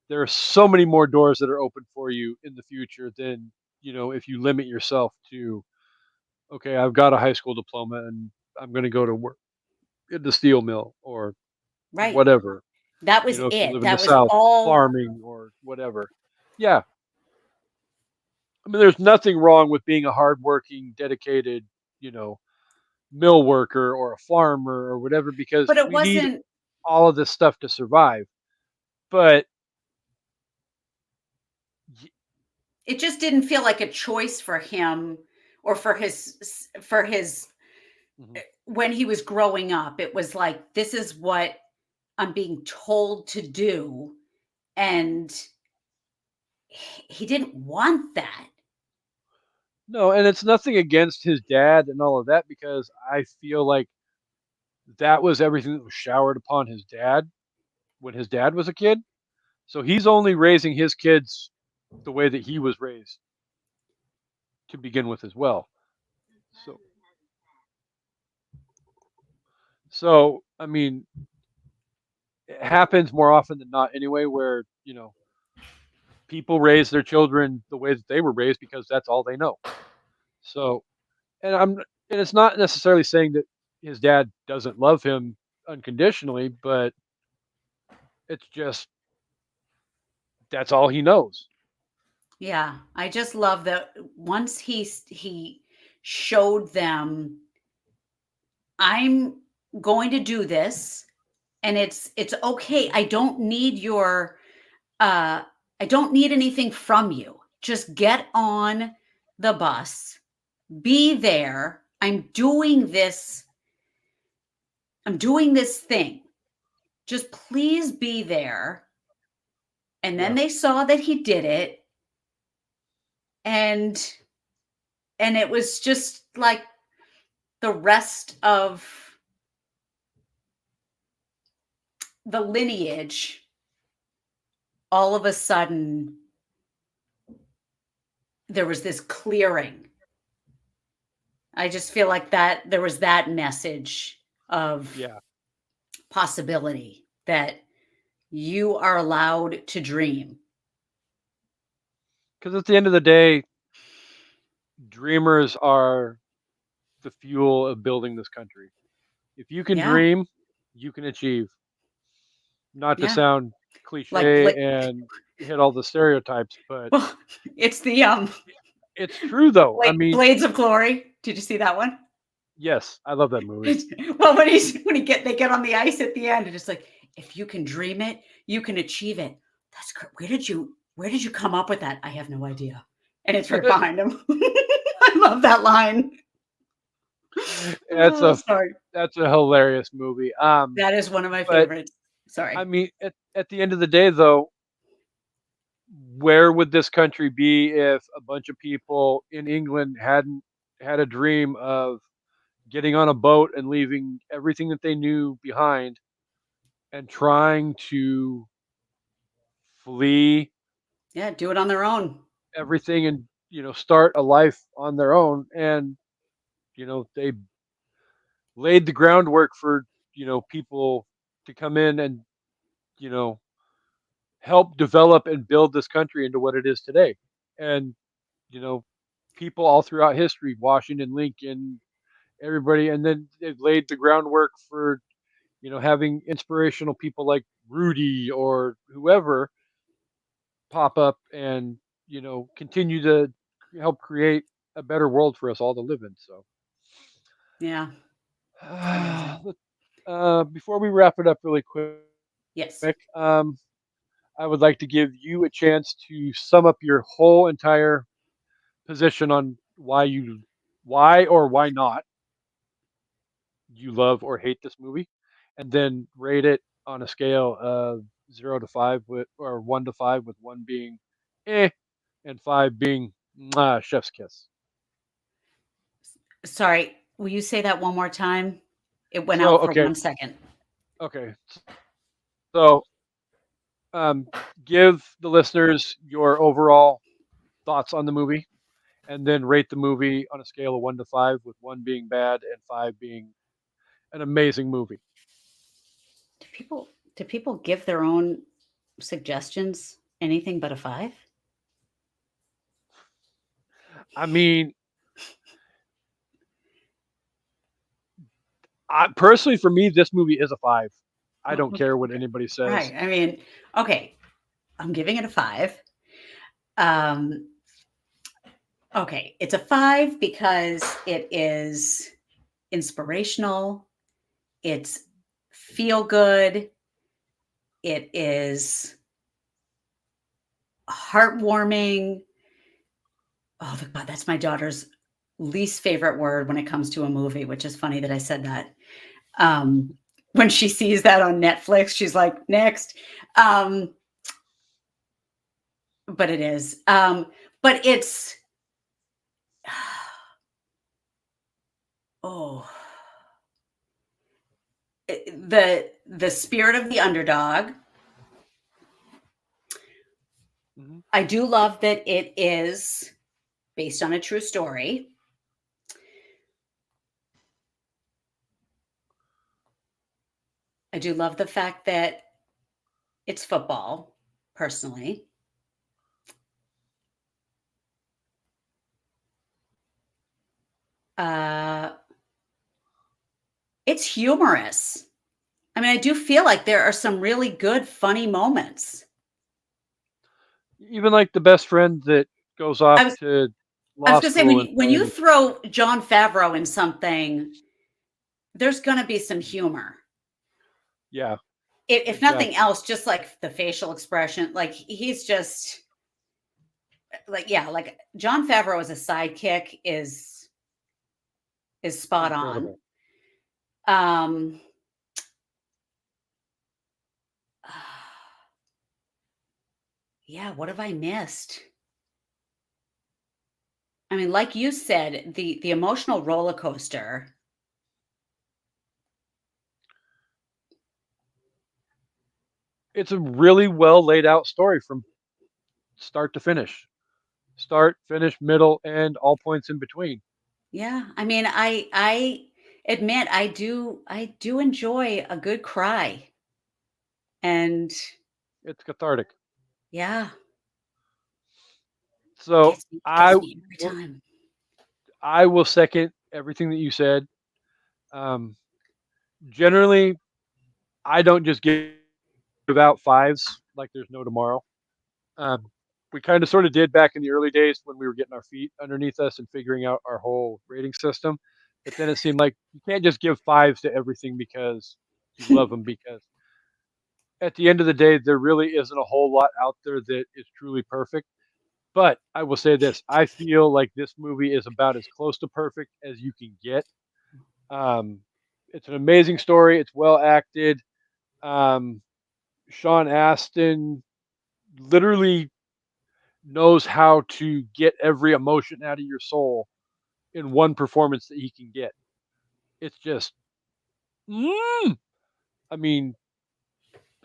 there are so many more doors that are open for you in the future than if you limit yourself to, okay, I've got a high school diploma and I'm going to go to work in the steel mill or Right. whatever. That was If you it. live in the That was South, all. farming or whatever. Yeah, I mean, there's nothing wrong with being a hardworking, dedicated, you know, mill worker or a farmer or whatever, because But it we need wasn't. all of this stuff to survive. But y- It just didn't feel like a choice for him or for his Mhm. when he was growing up. It was like, this is what I'm being told to do, and he didn't want that. No, and it's nothing against his dad and all of that, because I feel like that was everything that was showered upon his dad when his dad was a kid. So he's only raising his kids the way that he was raised to begin with as well. So I mean, it happens more often than not anyway, where people raise their children the way that they were raised because that's all they know. So, and I'm and it's not necessarily saying that his dad doesn't love him unconditionally, but it's just that's all he knows. Yeah, I just love that once he showed them, I'm going to do this, and it's okay. Uh I don't need anything from you. Just get on the bus. Be there. I'm doing this thing. Just please be there. And then Yeah, they saw that he did it, and it was just like the rest of the lineage, all of a sudden there was this clearing. I just feel like that there was that message of yeah, possibility, that you are allowed to dream. because at the end of the day, dreamers are the fuel of building this country. If you can Yeah. dream, you can achieve. Not to Yeah. sound Like cliche and hit all the stereotypes, but well, it's the it's true though. I mean, Blades of Glory. Did you see that one? yes, I love that movie. Well, when they get on the ice at the end, and it's like, if you can dream it, you can achieve it. Where did you come up with that? I have no idea. And it's right behind him. I love that line. That's Oh, a sorry. that's a hilarious movie. That is one of my But favorites. I Sorry. mean, at the end of the day, though, where would this country be if a bunch of people in England hadn't had a dream of getting on a boat and leaving everything that they knew behind and trying to flee Yeah, do it on their own. everything and start a life on their own, and they laid the groundwork for people to come in and you know help develop and build this country into what it is today. And you know people all throughout history, Washington, Lincoln, everybody, and then they've laid the groundwork for having inspirational people like Rudy or whoever pop up and continue to help create a better world for us all to live in. So Yeah, it's amazing. before we wrap it up really quick, Yes. I would like to give you a chance to sum up your whole entire position on why or why not you love or hate this movie, and then rate it on a scale of 0 to 5, with or 1 to 5, with one being eh and five being mwah, chef's kiss. Sorry, will you say that one more time? It went So out for okay, 1 second. okay. So um, give the listeners your overall thoughts on the movie, and then rate the movie on a scale of 1 to 5, with one being bad and five being an amazing movie. Do people give their own suggestions anything but a 5? I mean, personally, for me, this movie is a 5. I Oh, don't okay, care what okay. anybody says. Right. I mean, okay, I'm giving it a 5. Um, okay, it's a 5 because it is inspirational, it's feel good, it is heartwarming. Oh god, that's my daughter's least favorite word when it comes to a movie, which is funny that I said that. Um, when she sees that on Netflix, she's like, "Next." Um, but it is. But it's oh, the spirit of the underdog. Mhm. I do love that it is based on a true story. I do love the fact that it's football, personally. Uh, it's humorous. I mean, I do feel like there are some really good, funny moments. Even like the best friend that goes I off was to I was law gonna say when school you in when you Miami. throw Jon Favreau in something, there's gonna be some humor. Yeah, If nothing exactly. else, just like the facial expression, like he's just like yeah, like Jon Favreau as a sidekick is spot on. Incredible. Um, yeah, what have I missed? I mean, like you said, the emotional roller coaster. It's a really well laid out story from start to finish. Start, finish, middle, and all points in between. Yeah, I mean, I admit I do enjoy a good cry, and It's cathartic. yeah, So gets me every will time. I will second everything that you said. Um, Generally, I don't just give out fives like there's no tomorrow. Um, we kind of sort of did back in the early days when we were getting our feet underneath us and figuring out our whole rating system. But then it seemed like you can't just give fives to everything because you love them. Because at the end of the day, there really isn't a whole lot out there that is truly perfect. But I will say this: I feel like this movie is about as close to perfect as you can get. Um, it's an amazing story. It's well acted. Um, Sean Astin literally knows how to get every emotion out of your soul in one performance that he can get. It's just, mm, I mean,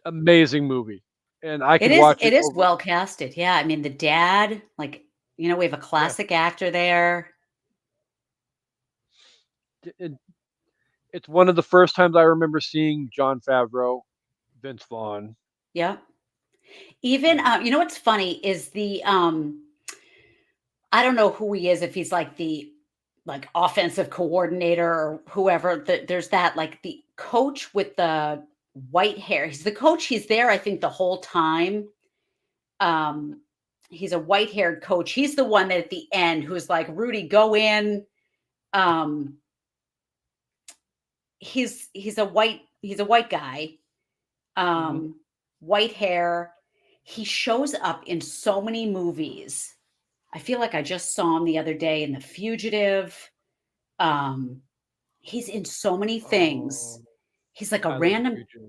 amazing movie, and I It could is watch it it is over. well casted. Yeah, I mean the dad, like we have a Yeah, classic actor there. it, it's one of the first times I remember seeing John Favreau, Vince Vaughn. Yeah. Even Yeah, what's funny is I don't know who he is, if he's like the offensive coordinator or whoever. There's that like the coach with the white hair. He's the coach. He's there, I think, the whole time. Um, he's a white-haired coach. He's the one that at the end who's like, Rudy, go in. Um, he's a white guy, hmm um, white hair. He shows up in so many movies. I feel like I just saw him the other day in The Fugitive. Um, he's in so many things. Oh, He's like a I love the random. future.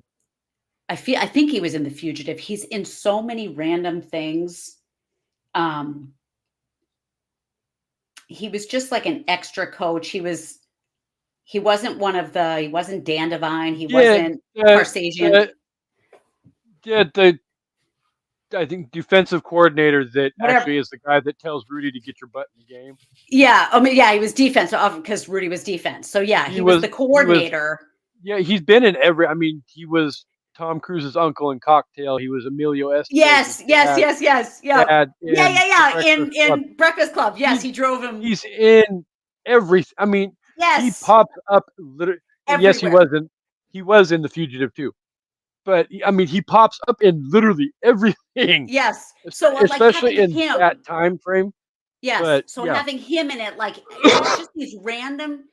I think he was in The Fugitive. He's in so many random things. Um, he was just like an extra coach. He wasn't Dan Devine. He Yeah, wasn't the Parsazian. the yeah the I think defensive coordinator that Whatever. actually is the guy that tells Rudy to get your butt in the game. Yeah, I mean, yeah, he was defense because Rudy was defense. So yeah, He he was was the he was coordinator. Yeah, he's been in every. I mean, he was Tom Cruise's uncle in Cocktail. He was Emilio Estevez's Yes, yes, dad. yes, yes. Yeah. Dad Yeah, in yeah, The yeah. Breakfast Club. In Breakfast Club. Yes, He's he drove him. he's in every. I mean, he Yes, pops up literally. And yes, everywhere. he was in The Fugitive too. But I mean, he pops up in literally everything, Yes. So like especially having in that him. time frame. Yes. But So yeah, having him in it, like there's just these random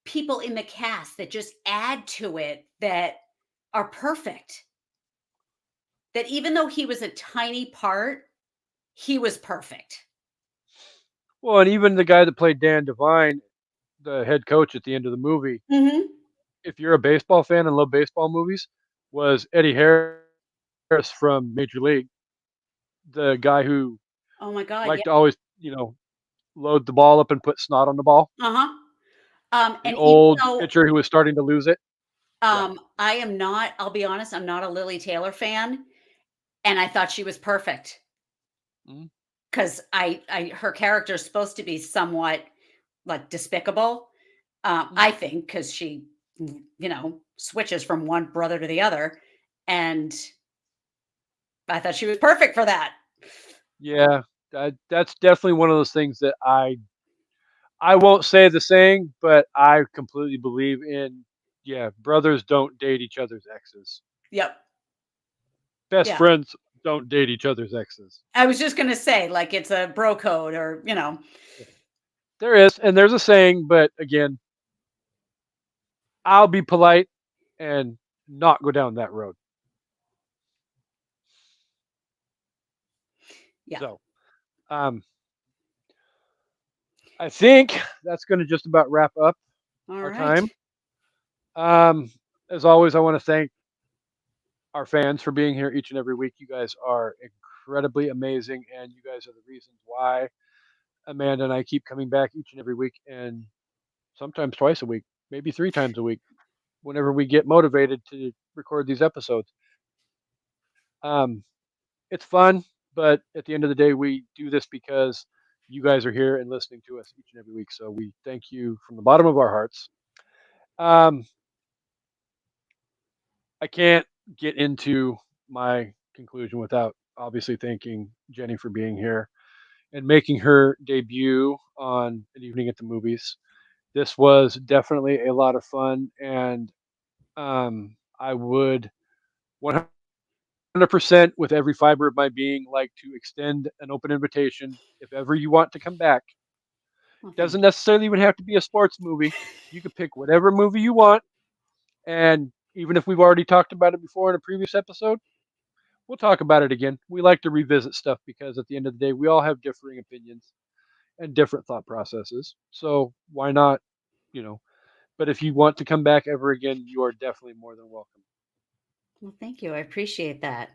people in the cast that just add to it that are perfect. That even though he was a tiny part, he was perfect. well, and even the guy that played Dan Devine, the head coach at the end of the movie, Mhm. if you're a baseball fan and love baseball movies, was Eddie Harris from Major League, the guy who Oh my god, yeah. liked to always, load the ball up and put snot on the ball. Uh-huh. The And even old though pitcher who was starting to lose it. Yeah. I am not, I'll be honest, I'm not a Lily Taylor fan, and I thought she was perfect Mhm. because her character is supposed to be somewhat like despicable. Mhm. I think because she, switches from one brother to the other, and I thought she was perfect for that. Yeah, that's definitely one of those things that I won't say the saying, but I completely believe in. Yeah, brothers don't date each other's exes. Yep. Best Yeah. friends don't date each other's exes. I was just gonna say, like, it's a bro code or, Yeah. There is, and there's a saying, but again, I'll be polite and not go down that road. yeah. So, um, I think that's going to just about wrap up All our right. time. Um, as always, I want to thank our fans for being here each and every week. You guys are incredibly amazing, and you guys are the reasons why Amanda and I keep coming back each and every week, and sometimes twice a week, maybe 3 times a week, whenever we get motivated to record these episodes. Um, it's fun, but at the end of the day, we do this because you guys are here and listening to us each and every week. So we thank you from the bottom of our hearts. Um, I can't get into my conclusion without obviously thanking Jenny for being here and making her debut on an evening at the movies. This was definitely a lot of fun, and I would 100% with every fiber of my being like to extend an open invitation if ever you want to come back. Well, Doesn't thank you. necessarily even have to be a sports movie. You could pick whatever movie you want, and even if we've already talked about it before in a previous episode, we'll talk about it again. We like to revisit stuff because at the end of the day, we all have differing opinions and different thought processes. So why not, you know? But if you want to come back ever again, you are definitely more than welcome. Well, thank you. I appreciate that.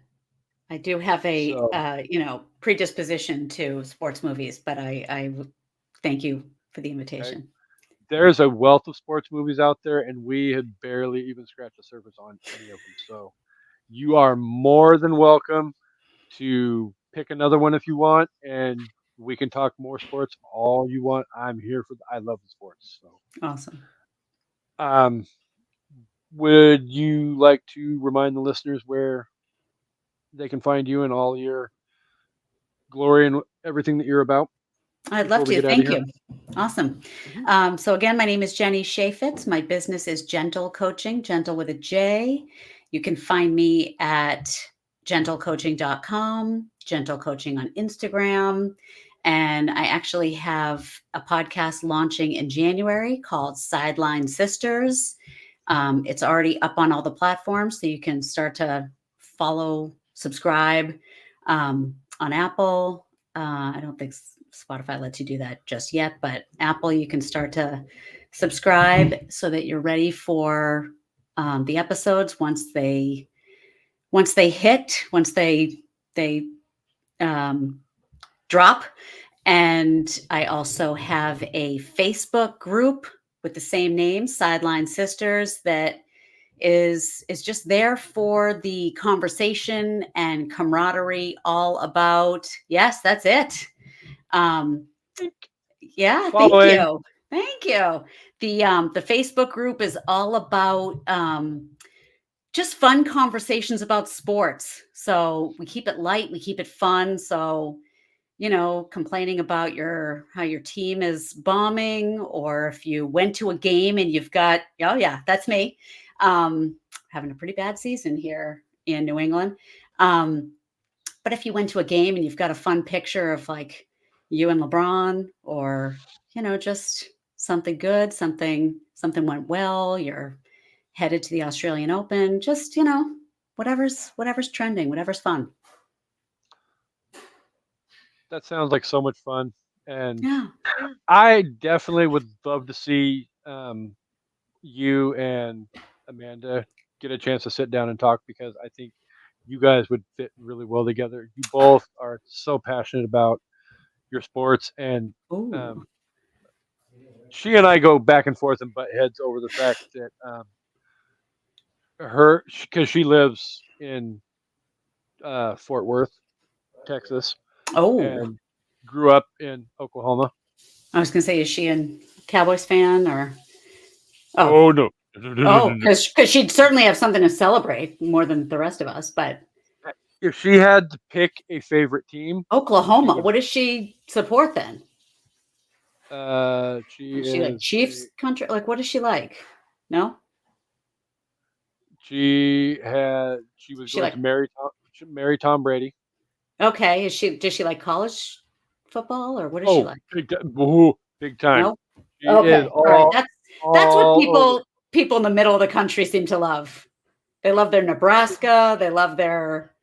I do have a, So, predisposition to sports movies, but thank you for the okay, invitation. there's a wealth of sports movies out there, and we have barely even scratched the surface on any of them. So, you are more than welcome to pick another one if you want, and we can talk more sports all you want. I'm here for. I love the sports. So, Awesome. um, would you like to remind the listeners where they can find you and all your glory and everything that you're about I'd before love we to. get out of Thank here? you. Awesome. Mhm. So again, my name is Jenny Cheifetz. My business is Gentle Coaching, gentle with a J. You can find me at gentlecoaching.com, Gentle Coaching on Instagram. And I actually have a podcast launching in January called Sideline Sisters. It's already up on all the platforms, so you can start to follow, subscribe on Apple. I don't think Spotify lets you do that just yet, but Apple, you can start to subscribe so that you're ready for the episodes once they drop. And I also have a Facebook group with the same name, Sideline Sisters, that is just there for the conversation and camaraderie, all about, yes, that's it. Um, yeah, thank Following. you. Thank you. The Facebook group is all about just fun conversations about sports. So we keep it light, we keep it fun. So, complaining about how your team is bombing, or if you went to a game and you've got, oh yeah, that's me, um, having a pretty bad season here in New England. Um, but if you went to a game and you've got a fun picture of like you and LeBron, or just something good, something went well, you're headed to the Australian Open, just whatever's trending, whatever's fun. That sounds like so much fun, and Yeah. I definitely would love to see you and Amanda get a chance to sit down and talk, because I think you guys would fit really well together. You both are so passionate about your sports, and Ooh. um, she and I go back and forth and butt heads over the fact that because she lives in Fort Worth, Texas, Oh, and grew up in Oklahoma. I was gonna say, is she a Cowboys fan, or oh, Oh no. because she'd certainly have something to celebrate more than the rest of us. But If she had to pick a favorite team, she Oklahoma, would. what does she support then? She Is she like is. Chiefs country? Like, what is she like? No, She was she going to like, marry Tom Brady. okay. Does she like college football, or what is she Oh, like? big time! Woohoo, big time! No. She is Okay, all right. That's what all over. people in the middle of the country seem to love. They love their Nebraska. They love their.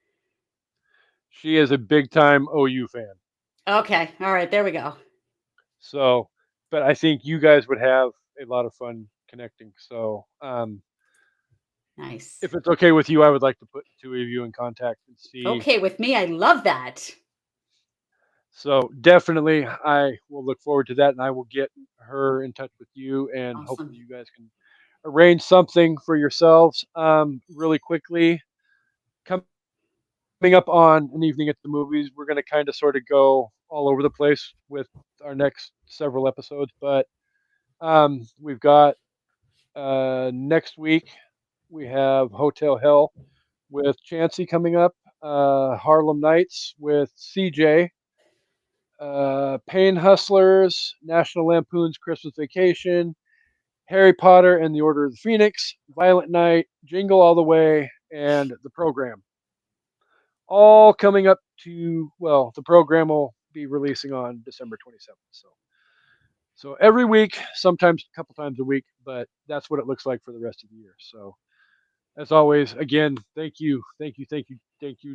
She is a big time OU fan. Okay, all right. There we go. So, but I think you guys would have a lot of fun connecting. So, Nice. if it's okay with you, I would like to put the two of you in contact and see. Okay, with me, I love that. So definitely, I will look forward to that, and I will get her in touch with you, and hopefully, Awesome. you guys can arrange something for yourselves. Really quickly, coming up on an evening at the movies, we're going to kind of sort of go all over the place with our next several episodes, but we've got next week we have Hotel Hell with Chansey coming up, Harlem Nights with CJ, Pain Hustlers, National Lampoon's Christmas Vacation, Harry Potter and the Order of the Phoenix, Violent Night, Jingle All the Way, and The Program. All coming up to, well, the program will be releasing on December 27th. So every week, sometimes a couple times a week, but that's what it looks like for the rest of the year. So as always, again, thank you,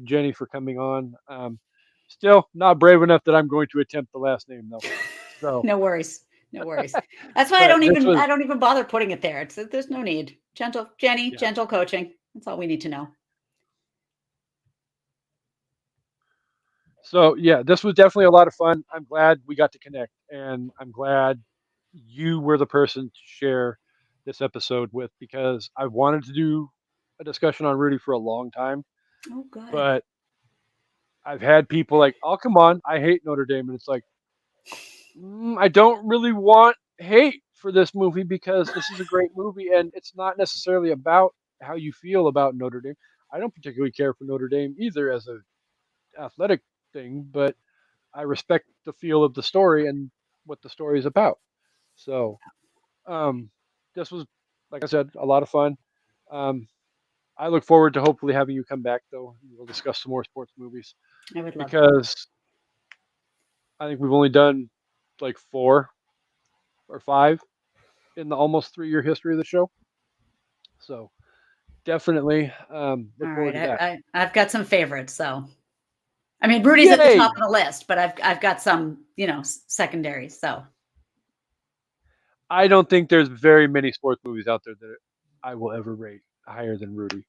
Jenny, for coming on. Still not brave enough that I'm going to attempt the last name though. So, No worries. No worries. That's why but this was I don't even bother putting it there. There's no need. Gentle Jenny, yeah. gentle coaching. That's all we need to know. So yeah, this was definitely a lot of fun. I'm glad we got to connect, and I'm glad you were the person to share this episode with, because I wanted to do a discussion on Rudy for a long time, Oh, good. but I've had people like, "Oh, come on, I hate Notre Dame," and it's like, I don't really want hate for this movie, because this is a great movie, and it's not necessarily about how you feel about Notre Dame. I don't particularly care for Notre Dame either as a athletic thing, but I respect the feel of the story and what the story is about. So, um, this was, like I said, a lot of fun. Um, I look forward to hopefully having you come back, though. We'll discuss some more sports movies, I would love that. because I think we've only done like 4 or 5 in the almost 3-year history of the show. So definitely All look forward right. to that. I've got some favorites. So I mean, Rudy's at the top Yay! of the list, but I've got some, secondaries. So I don't think there's very many sports movies out there that I will ever rate higher than Rudy.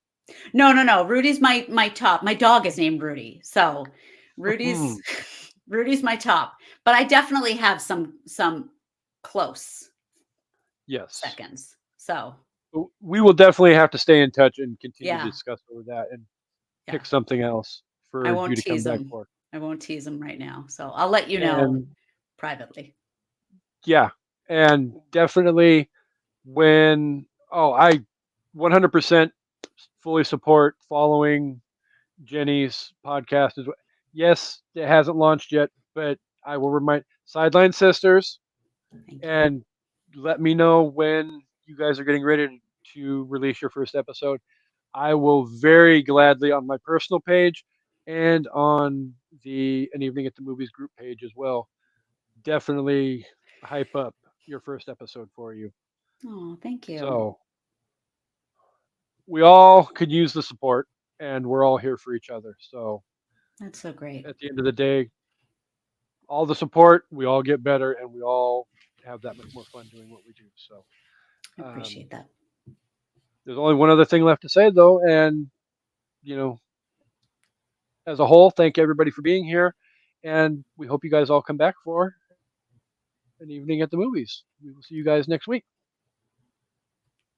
no. Rudy's my top. My dog is named Rudy. So Rudy's Rudy's my top. But I definitely have some close Yes. seconds. So We will definitely have to stay in touch and continue to yeah, discuss over that, and yeah. pick something else I for you won't to come tease back him. for. I won't tease him right now. So I'll let you know And privately. yeah, and definitely when I 100% fully support following Jenny's podcast as well. Yes, it hasn't launched yet, but I will remind Sideline Sisters Thank you. and let me know when you guys are getting ready to release your first episode. I will very gladly on my personal page and on the An Evening at the Movies group page as well. Definitely hype up your first episode for you. Oh, thank you. So we all could use the support, and we're all here for each other. So That's so great. at the end of the day, all the support, we all get better, and we all have that much more fun doing what we do. So I um, appreciate that. there's only one other thing left to say, though, and you know, as a whole, thank everybody for being here, and we hope you guys all come back for An Evening at the Movies. We will see you guys next week.